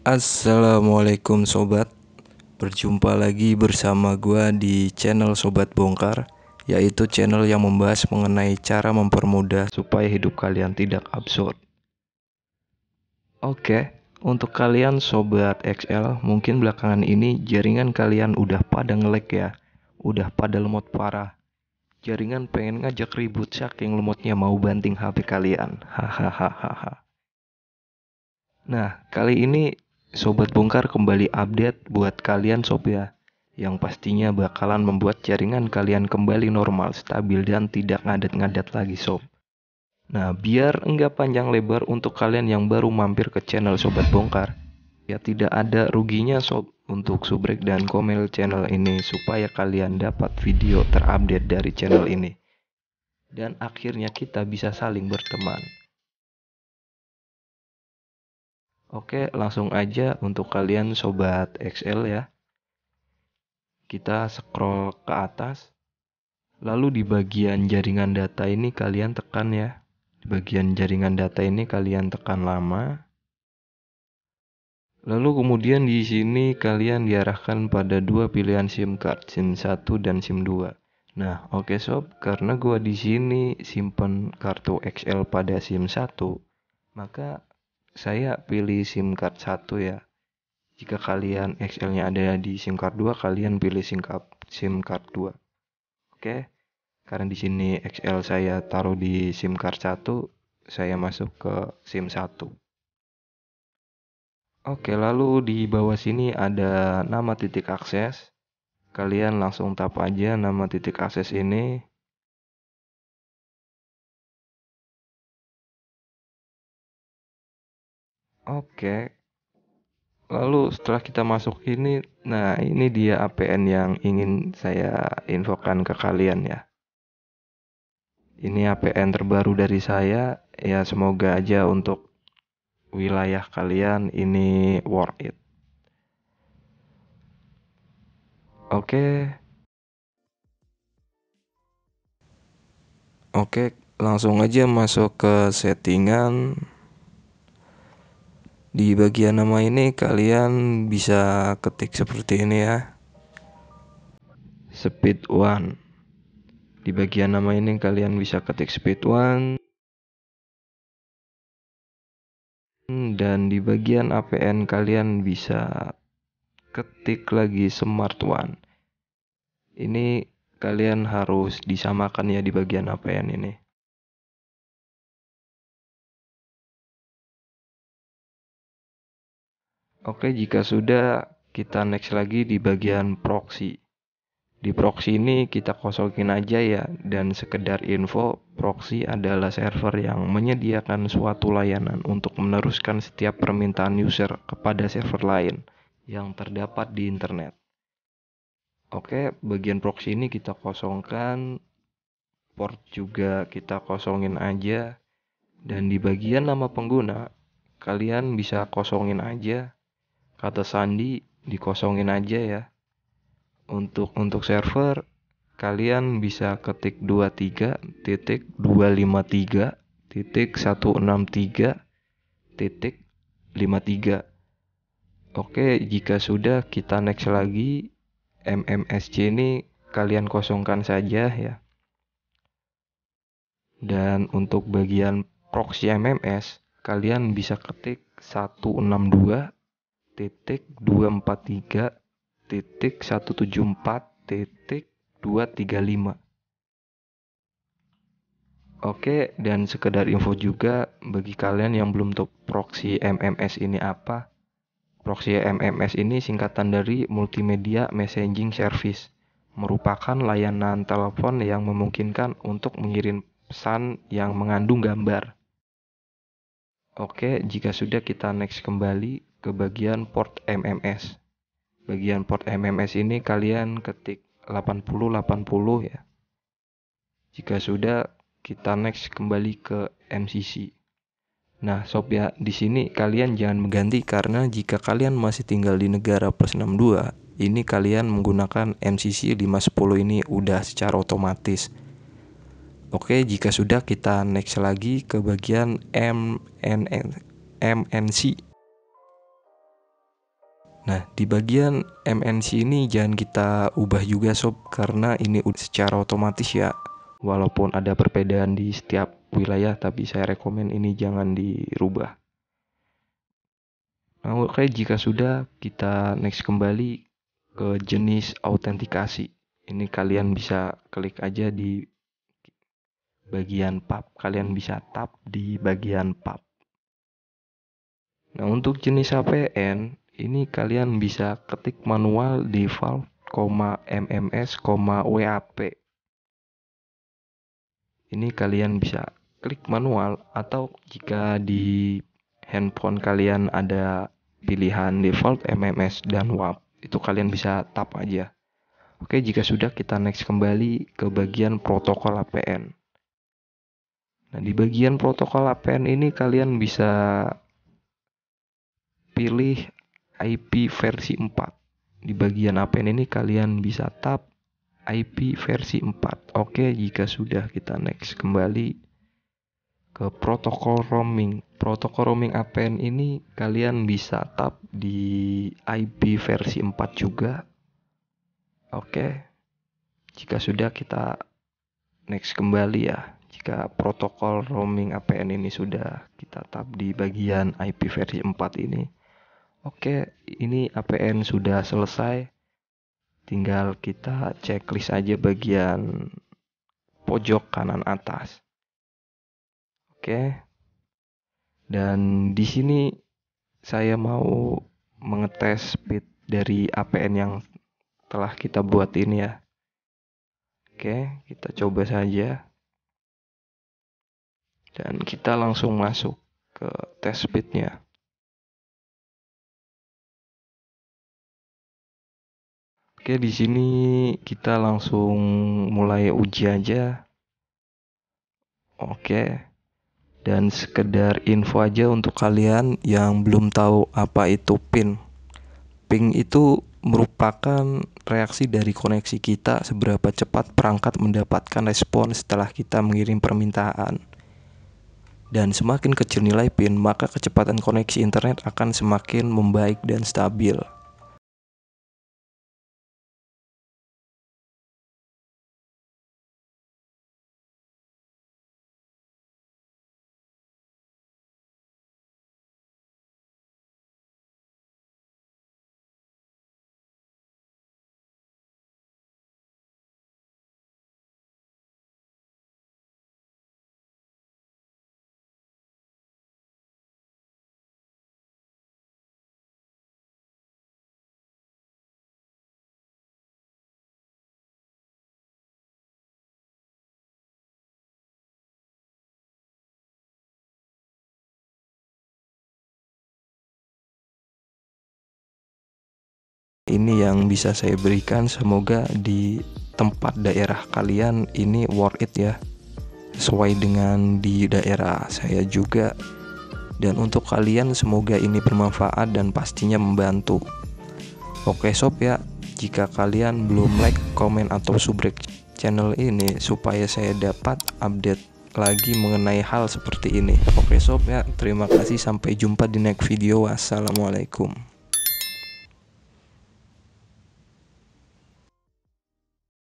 Assalamualaikum sobat. Berjumpa lagi bersama gua di channel Sobat Bongkar, yaitu channel yang membahas mengenai cara mempermudah supaya hidup kalian tidak absurd. Oke, untuk kalian Sobat XL, mungkin belakangan ini jaringan kalian udah pada nge-lag ya, udah pada lemot parah. Jaringan pengen ngajak ribut saking lemotnya mau banting HP kalian. Hahaha. Nah, kali ini Sobat Bongkar kembali update buat kalian sob ya, yang pastinya bakalan membuat jaringan kalian kembali normal, stabil dan tidak ngadet-ngadet lagi sob. Nah, biar enggak panjang lebar untuk kalian yang baru mampir ke channel Sobat Bongkar, ya tidak ada ruginya sob untuk subrek dan komen channel ini supaya kalian dapat video terupdate dari channel ini. Dan akhirnya kita bisa saling berteman. Oke, langsung aja untuk kalian Sobat XL ya. Kita scroll ke atas. Lalu di bagian jaringan data ini kalian tekan ya. Di bagian jaringan data ini kalian tekan lama. Lalu kemudian di sini kalian diarahkan pada dua pilihan SIM card, SIM 1 dan SIM 2. Nah, oke sob, karena gua di sini simpen kartu XL pada SIM 1, maka saya pilih SIM card 1 ya. Jika kalian XL-nya ada di SIM card 2, kalian pilih SIM card 2. Oke. Karena di sini XL saya taruh di SIM card 1, saya masuk ke SIM 1. Oke, lalu di bawah sini ada nama titik akses. Kalian langsung tap aja nama titik akses ini. Oke. Lalu setelah kita masuk ini, nah ini dia APN yang ingin saya infokan ke kalian ya. Ini APN terbaru dari saya, ya semoga aja untuk wilayah kalian ini worth it. Oke, langsung aja masuk ke settingan. Di bagian nama ini kalian bisa ketik seperti ini ya. Speed one. Di bagian nama ini kalian bisa ketik speed one. Dan di bagian APN kalian bisa ketik lagi smart one. Ini kalian harus disamakan ya di bagian APN ini. Oke, jika sudah, kita next lagi di bagian proxy. Di proxy ini kita kosongin aja ya, dan sekedar info, proxy adalah server yang menyediakan suatu layanan untuk meneruskan setiap permintaan user kepada server lain yang terdapat di internet. Oke, bagian proxy ini kita kosongkan, port juga kita kosongin aja, dan di bagian nama pengguna, kalian bisa kosongin aja, kata sandi dikosongin aja ya. Untuk server kalian bisa ketik 23.233.163.53. Oke, jika sudah kita next lagi. MMSC ini kalian kosongkan saja ya. Dan untuk bagian proxy MMS kalian bisa ketik 162.243.174.235. Oke, dan sekedar info juga bagi kalian yang belum tahu proxy MMS ini apa. Proxy MMS ini singkatan dari Multimedia Messaging Service, merupakan layanan telepon yang memungkinkan untuk mengirim pesan yang mengandung gambar. Oke, jika sudah kita next kembali ke bagian port MMS. Bagian port MMS ini kalian ketik 8080 ya. Jika sudah, kita next kembali ke MCC. Nah, sob ya, di sini kalian jangan mengganti karena jika kalian masih tinggal di negara +62, ini kalian menggunakan MCC 510 ini udah secara otomatis. Oke, jika sudah kita next lagi ke bagian MNC. Nah, di bagian MNC ini jangan kita ubah juga sob, karena ini secara otomatis ya. Walaupun ada perbedaan di setiap wilayah, tapi saya rekomen ini jangan dirubah. Nah, oke, jika sudah, kita next kembali ke jenis autentikasi. Ini kalian bisa klik aja di bagian pub, kalian bisa tap di bagian pub. Nah, untuk jenis VPN, ini kalian bisa ketik manual default, MMS, WAP. Ini kalian bisa klik manual, atau jika di handphone kalian ada pilihan default, MMS, dan WAP, itu kalian bisa tap aja. Oke, jika sudah, kita next kembali ke bagian protokol VPN. Nah, di bagian protokol VPN ini kalian bisa pilih IP versi 4. Di bagian VPN ini kalian bisa tap IP versi 4. Oke, jika sudah, kita next kembali ke protokol roaming. Protokol roaming VPN ini kalian bisa tap di IP versi 4 juga. Oke, jika sudah, kita next kembali ya. Jika protokol roaming VPN ini sudah, kita tap di bagian IP versi 4 ini. Oke, ini VPN sudah selesai. Tinggal kita checklist aja bagian pojok kanan atas. Oke. Dan di sini saya mau mengetes speed dari VPN yang telah kita buat ini ya. Oke, kita coba saja. Dan kita langsung masuk ke tes speednya. Oke, di sini kita langsung mulai uji aja. Oke. Dan sekedar info aja untuk kalian yang belum tahu apa itu ping. Ping itu merupakan reaksi dari koneksi kita, seberapa cepat perangkat mendapatkan respon setelah kita mengirim permintaan. Dan semakin kecil nilai ping, maka kecepatan koneksi internet akan semakin membaik dan stabil. Ini yang bisa saya berikan, semoga di tempat daerah kalian ini worth it ya, sesuai dengan di daerah saya juga. Dan untuk kalian semoga ini bermanfaat dan pastinya membantu. Oke sob ya, jika kalian belum like, komen, atau subrek channel ini supaya saya dapat update lagi mengenai hal seperti ini. Oke sob ya, terima kasih, sampai jumpa di next video. Wassalamualaikum.